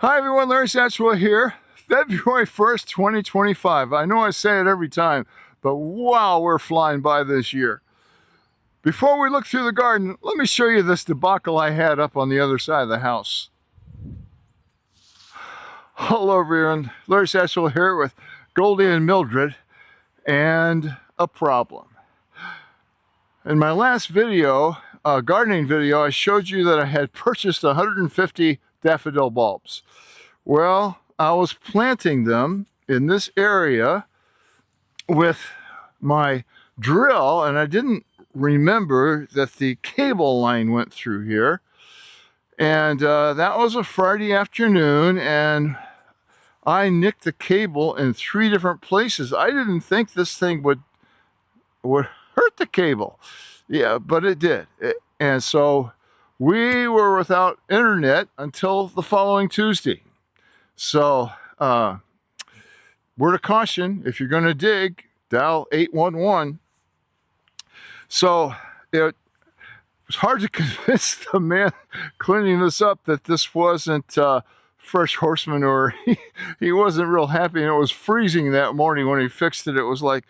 Hi everyone, Larry Satchwell here. February 1st, 2025. I know I say it every time, but wow, we're flying by this year. Before we look through the garden, let me show you this debacle I had up on the other side of the house. Hello everyone, Larry Satchwell here with Goldie and Mildred, and a problem. In my last video, gardening video, I showed you that I had purchased 150 daffodil bulbs. Well, I was planting them in this area with my drill, and I didn't remember that the cable line went through here. And that was a Friday afternoon, and I nicked the cable in 3 different places. I didn't think this thing would hurt the cable. Yeah, but it did. And so we were without internet until the following Tuesday. So, word of caution, if you're going to dig, dial 811. So, it was hard to convince the man cleaning this up that this wasn't fresh horse manure. He wasn't real happy, and it was freezing that morning when he fixed it. It was like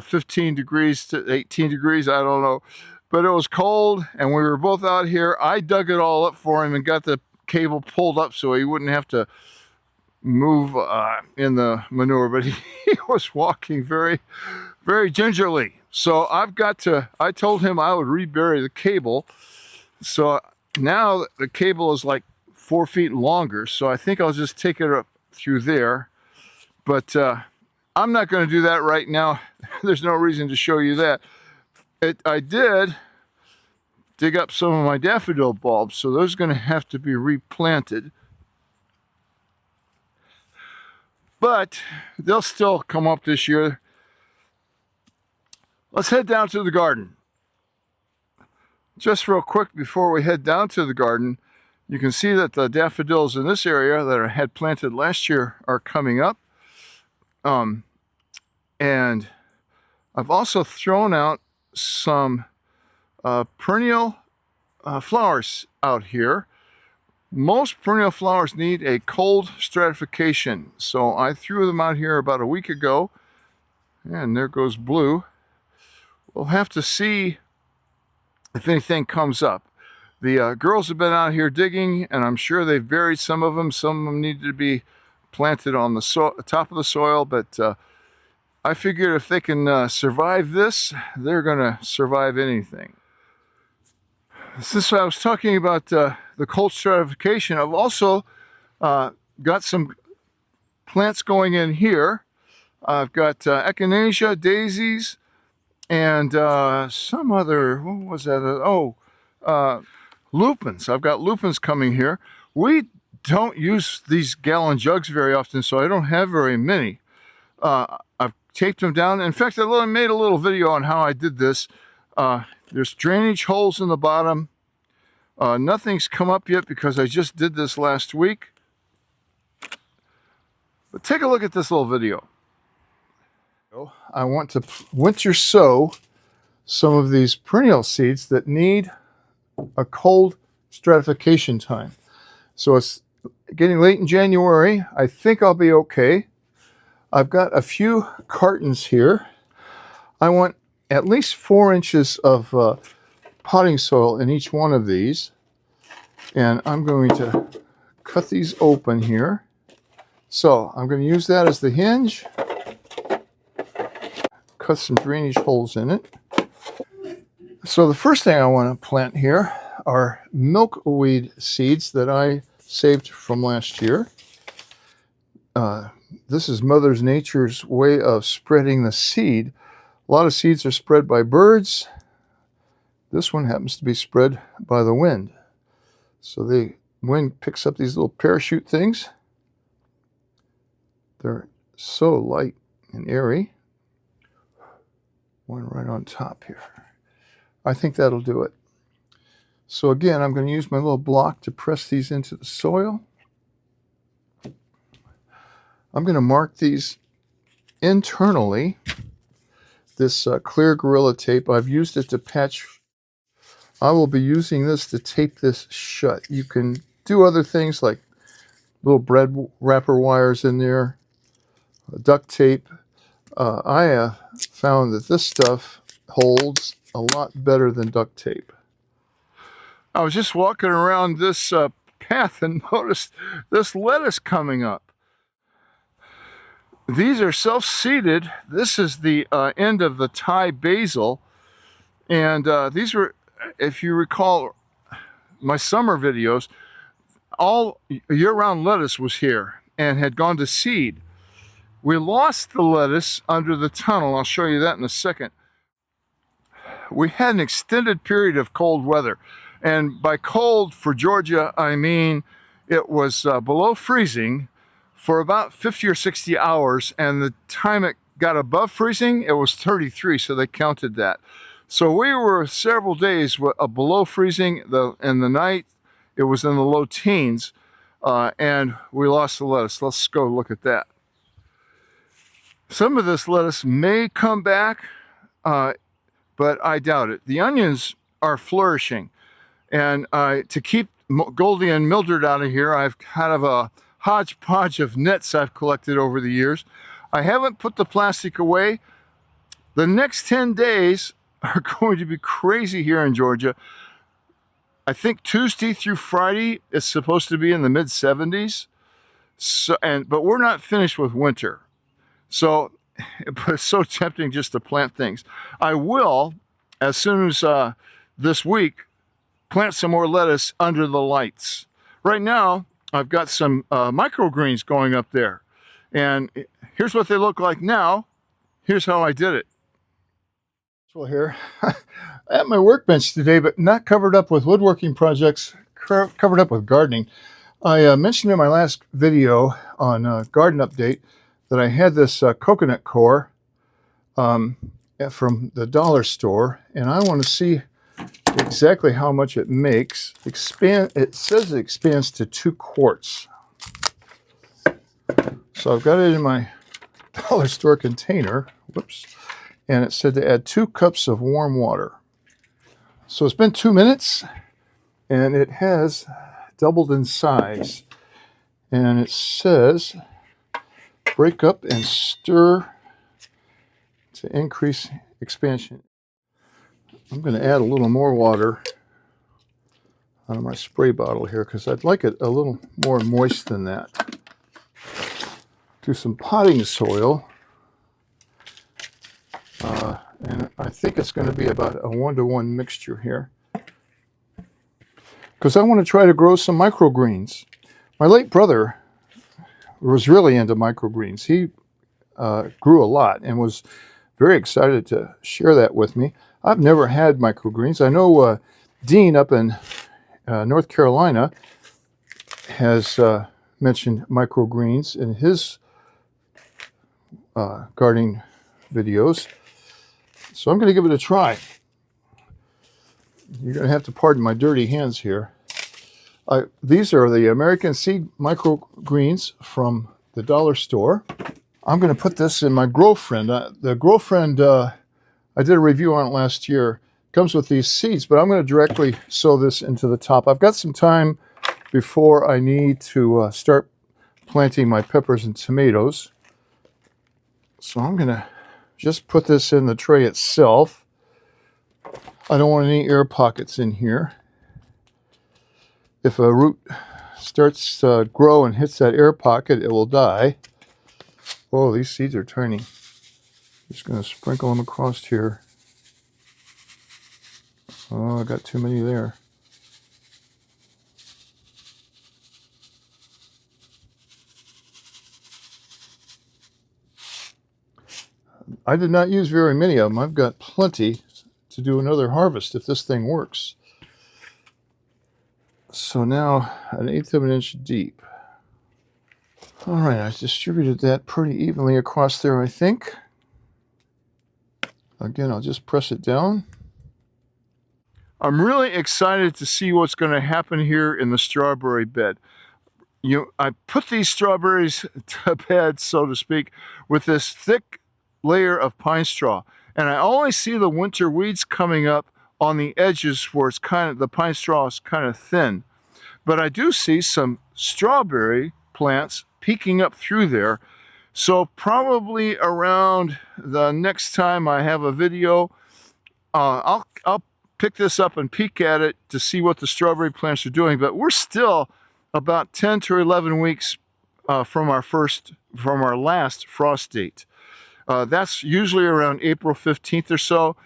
15 degrees to 18 degrees, I don't know. But it was cold, and we were both out here. I dug it all up for him and got the cable pulled up so he wouldn't have to move in the manure, but he was walking very, very gingerly. So I told him I would rebury the cable. So now the cable is like 4 feet longer, so I think I'll just take it up through there. But I'm not going to do that right now. There's no reason to show you that. I did dig up some of my daffodil bulbs, so those are going to have to be replanted. But they'll still come up this year. Let's head down to the garden. Just real quick before we head down to the garden, you can see that the daffodils in this area that I had planted last year are coming up. And I've also thrown out some perennial flowers out here. Most perennial flowers need a cold stratification, so I threw them out here about a week ago, and there goes blue. We'll have to see if anything comes up. The girls have been out here digging, and I'm sure they've buried some of them. Some of them needed to be planted on the top of the soil, but I figured if they can survive this, they're going to survive anything. Since I was talking about the cold stratification, I've also got some plants going in here. I've got echinacea, daisies, and some other, what was that? Lupins. I've got lupins coming here. We don't use these gallon jugs very often, so I don't have very many. I've taped them down. In fact, I made a little video on how I did this. There's drainage holes in the bottom. Nothing's come up yet because I just did this last week. But take a look at this little video. I want to winter sow some of these perennial seeds that need a cold stratification time. So it's getting late in January. I think I'll be okay. I've got a few cartons here. I want at least 4 inches of potting soil in each one of these. And I'm going to cut these open here. So I'm going to use that as the hinge. Cut some drainage holes in it. So the first thing I want to plant here are milkweed seeds that I saved from last year. This is Mother Nature's way of spreading the seed. A lot of seeds are spread by birds. This one happens to be spread by the wind. So the wind picks up these little parachute things. They're so light and airy. One right on top here. I think that'll do it. So again, I'm going to use my little block to press these into the soil. I'm going to mark these internally. This clear Gorilla Tape, I've used it to patch. I will be using this to tape this shut. You can do other things like little bread wrapper wires in there, duct tape. I found that this stuff holds a lot better than duct tape. I was just walking around this path and noticed this lettuce coming up. These are self-seeded. This is the end of the Thai basil. And these were, if you recall my summer videos, all year-round lettuce was here and had gone to seed. We lost the lettuce under the tunnel. I'll show you that in a second. We had an extended period of cold weather. And by cold for Georgia, I mean it was below freezing for about 50 or 60 hours, and the time it got above freezing, it was 33, so they counted that. So we were several days below freezing. In the night, it was in the low teens, and we lost the lettuce. Let's go look at that. Some of this lettuce may come back, but I doubt it. The onions are flourishing, and to keep Goldie and Mildred out of here, I've kind of a hodgepodge of nets I've collected over the years. I haven't put the plastic away. The next 10 days are going to be crazy here in Georgia. I think Tuesday through Friday is supposed to be in the mid-70s. But we're not finished with winter. So it's so tempting just to plant things. I will, as soon as this week, plant some more lettuce under the lights. Right now, I've got some microgreens going up there. And here's what they look like now. Here's how I did it. Well, here, at my workbench today, but not covered up with woodworking projects, covered up with gardening. I mentioned in my last video on Garden Update that I had this coconut core from the dollar store, and I want to see exactly how much it makes. It says it expands to 2 quarts. So I've got it in my dollar store container. Whoops. And it said to add 2 cups of warm water. So it's been 2 minutes, and it has doubled in size. And it says, break up and stir to increase expansion. I'm going to add a little more water out of my spray bottle here because I'd like it a little more moist than that. Do some potting soil. And I think it's going to be about a 1-to-1 mixture here. Because I want to try to grow some microgreens. My late brother was really into microgreens. He grew a lot and was very excited to share that with me. I've never had microgreens. I know Dean up in North Carolina has mentioned microgreens in his gardening videos. So I'm going to give it a try. You're going to have to pardon my dirty hands here. These are the American Seed microgreens from the dollar store. I'm going to put this in my Growfriend. The Growfriend, I did a review on it last year. It comes with these seeds, but I'm going to directly sow this into the top. I've got some time before I need to start planting my peppers and tomatoes. So I'm going to just put this in the tray itself. I don't want any air pockets in here. If a root starts to grow and hits that air pocket, it will die. Oh, these seeds are tiny. Just going to sprinkle them across here. Oh, I got too many there. I did not use very many of them. I've got plenty to do another harvest if this thing works. So now 1/8 of an inch deep. All right, I distributed that pretty evenly across there, I think. Again, I'll just press it down. I'm really excited to see what's going to happen here in the strawberry bed. I put these strawberries to bed, so to speak, with this thick layer of pine straw, and I only see the winter weeds coming up on the edges where it's the pine straw is kind of thin, but I do see some strawberry plants peeking up through there. So probably around the next time I have a video, I'll pick this up and peek at it to see what the strawberry plants are doing. But we're still about 10 to 11 weeks from our last frost date. That's usually around April 15th or so.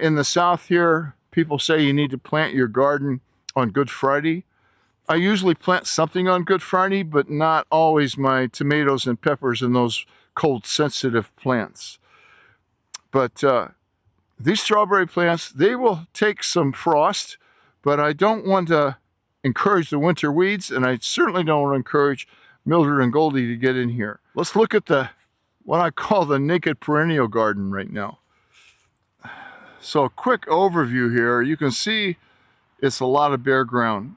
In the south here, people say you need to plant your garden on Good Friday. I usually plant something on Good Friday, but not always my tomatoes and peppers and those cold sensitive plants. But these strawberry plants, they will take some frost, but I don't want to encourage the winter weeds, and I certainly don't want to encourage mildew and goldie to get in here. Let's look at what I call the naked perennial garden right now. So a quick overview here. You can see it's a lot of bare ground.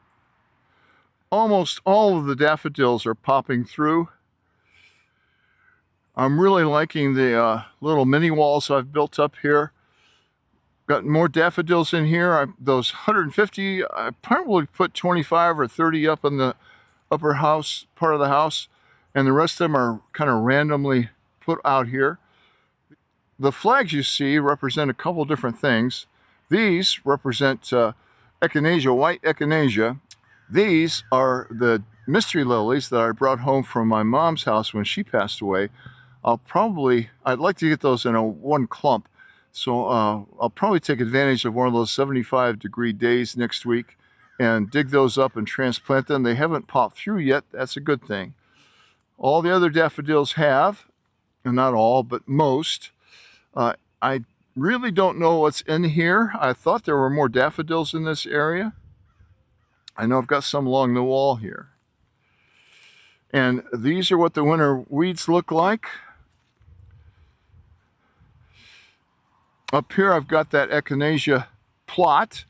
Almost all of the daffodils are popping through. I'm really liking the little mini walls I've built up here. Got more daffodils in here. Those 150, I probably put 25 or 30 up in the upper house, part of the house, and the rest of them are kind of randomly put out here. The flags you see represent a couple different things. These represent echinacea, white echinacea. These are the mystery lilies that I brought home from my mom's house when she passed away. I'd like to get those in one clump. So I'll probably take advantage of one of those 75-degree days next week and dig those up and transplant them. They haven't popped through yet. That's a good thing. All the other daffodils have, and not all, but most. I really don't know what's in here. I thought there were more daffodils in this area. I know I've got some along the wall here. And these are what the winter weeds look like. Up here I've got that echinacea plot.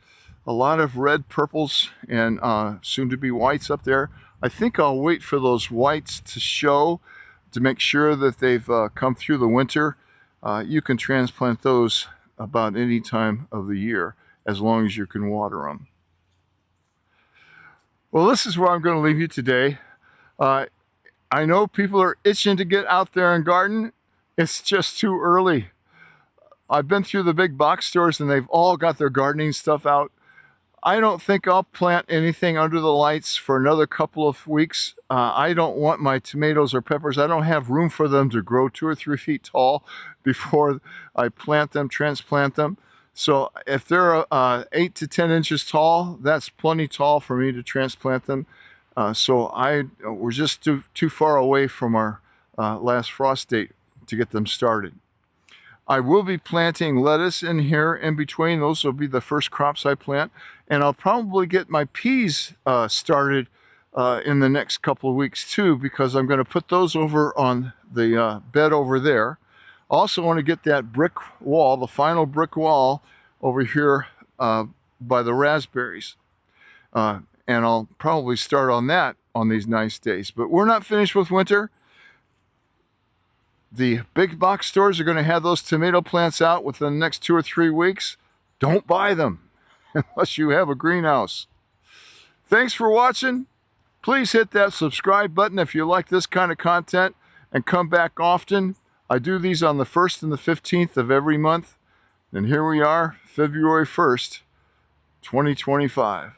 A lot of red, purples, and soon to be whites up there. I think I'll wait for those whites to show to make sure that they've come through the winter. You can transplant those about any time of the year as long as you can water them. Well, this is where I'm going to leave you today. I know people are itching to get out there and garden. It's just too early. I've been through the big box stores and they've all got their gardening stuff out. I don't think I'll plant anything under the lights for another couple of weeks. I don't want my tomatoes or peppers, I don't have room for them to grow 2 or 3 feet tall before I plant them, transplant them. So if they're 8 to 10 inches tall, that's plenty tall for me to transplant them. We're just too far away from our last frost date to get them started. I will be planting lettuce in here in between. Those will be the first crops I plant. And I'll probably get my peas started in the next couple of weeks too, because I'm going to put those over on the bed over there. Also want to get that brick wall, the final brick wall over here by the raspberries. And I'll probably start on that on these nice days. But we're not finished with winter. The big box stores are going to have those tomato plants out within the next 2 or 3 weeks. Don't buy them unless you have a greenhouse. Thanks for watching. Please hit that subscribe button if you like this kind of content and come back often. I do these on the 1st and the 15th of every month. And here we are, February 1st, 2025.